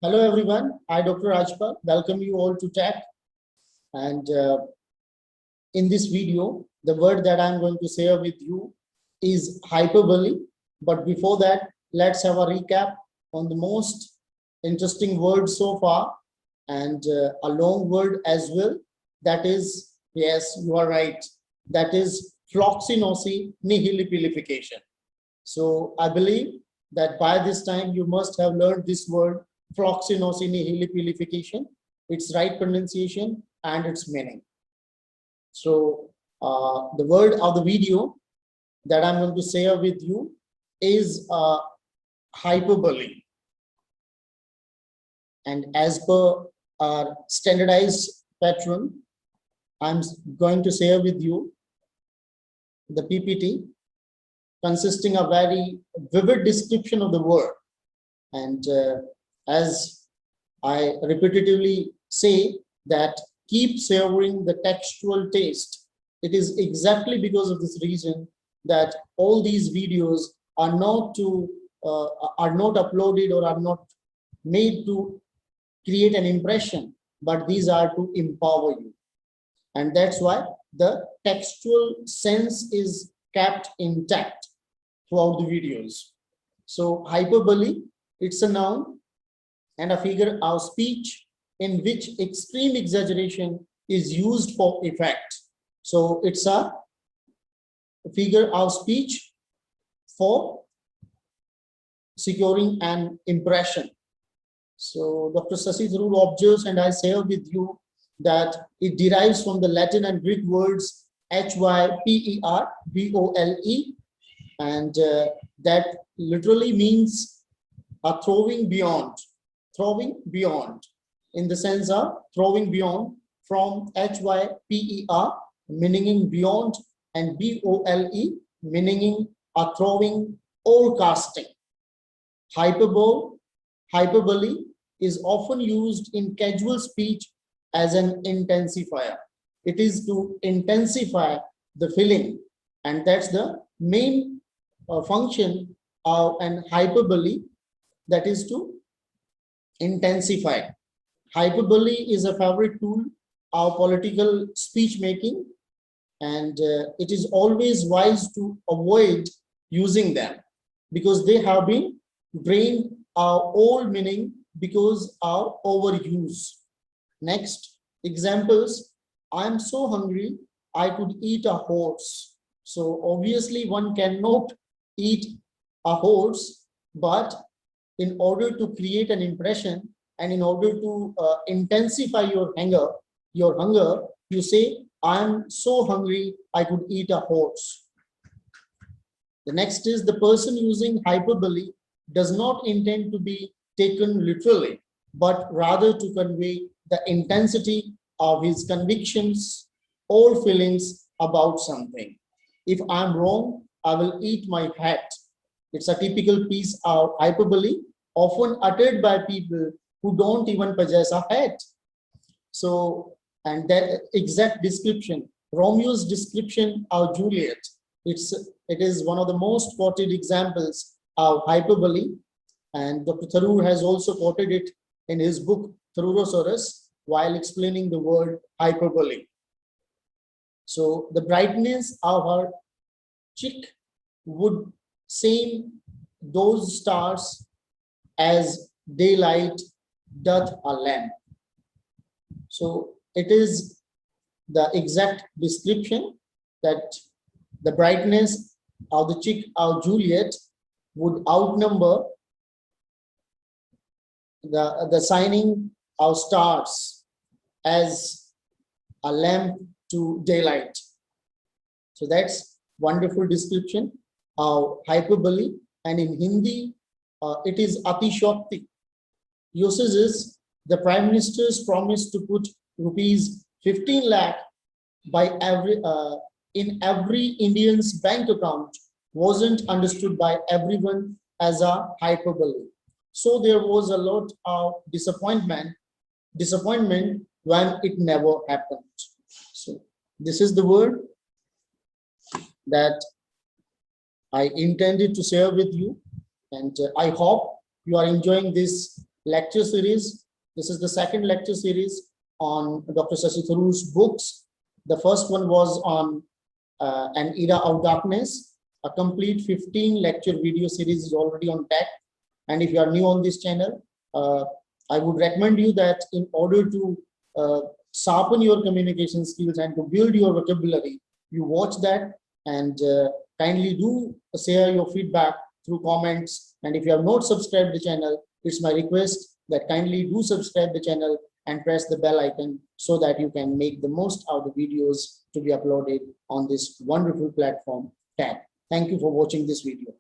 Hello everyone, I Dr. Rajpal welcome you all to TEC, and in this video the word that I'm going to share with you is hyperbole. But before that, let's have a recap on the most interesting word so far, and a long word as well. That is, yes, you are right, that is floxinosi nihilipilification. So I believe that by this time you must have learned this word floxinosinihilipilification, its right pronunciation and its meaning. So the word of the video that I'm going to share with you is hyperbole. And as per our standardized pattern, I'm going to share with you the PPT consisting of very vivid description of the word. And as I repetitively say that keep savoring the textual taste. It is exactly because of this reason that all these videos are not uploaded or are not made to create an impression, but these are to empower you. And that's why the textual sense is kept intact throughout the videos. So hyperbole, it's a noun and a figure of speech in which extreme exaggeration is used for effect. So it's a figure of speech for securing an impression. So Dr. Shashi Tharoor observes, and I share with you that it derives from the Latin and Greek words hyperbole, and that literally means a throwing beyond in the sense of throwing beyond, from hyper meaning beyond and bole meaning a throwing or casting. Hyperbole is often used in casual speech as an intensifier. It is to intensify the feeling, and that's the main function of an hyperbole, that is to intensify. Hyperbole is a favorite tool of political speech making, and it is always wise to avoid using them because they have been drained our old meaning because of overuse. Next, examples. I'm so hungry, I could eat a horse. So obviously one cannot eat a horse, but in order to create an impression and in order to intensify your hunger, you say, I'm so hungry, I could eat a horse. The next is the person using hyperbole does not intend to be taken literally, but rather to convey the intensity of his convictions or feelings about something. If I'm wrong, I will eat my hat. It's a typical piece of hyperbole, often uttered by people who don't even possess a hat. So, and that exact description, Romeo's description of Juliet, it is one of the most quoted examples of hyperbole, and Dr. Tharoor has also quoted it in his book Tharoorosaurus while explaining the word hyperbole. So the brightness of her cheek would seem those stars as daylight doth a lamp. So it is the exact description that the brightness of the cheek of Juliet would outnumber the shining of stars as a lamp to daylight. So that's wonderful description of hyperbole, and in Hindi it is atishokti. Usage is the Prime Minister's promise to put rupees 15 lakh by in every Indian's bank account wasn't understood by everyone as a hyperbole. So there was a lot of disappointment when it never happened. So this is the word that I intended to share with you, and I hope you are enjoying this lecture series. This is the second lecture series on Dr. Shashi Tharoor's books. The first one was on An Era of Darkness. A complete 15 lecture video series is already on TEC. And if you are new on this channel, I would recommend you that in order to sharpen your communication skills and to build your vocabulary, you watch that, and kindly do share your feedback through comments. And if you have not subscribed the channel, it's my request that kindly do subscribe the channel and press the bell icon so that you can make the most out of the videos to be uploaded on this wonderful platform TEC. Thank you for watching this video.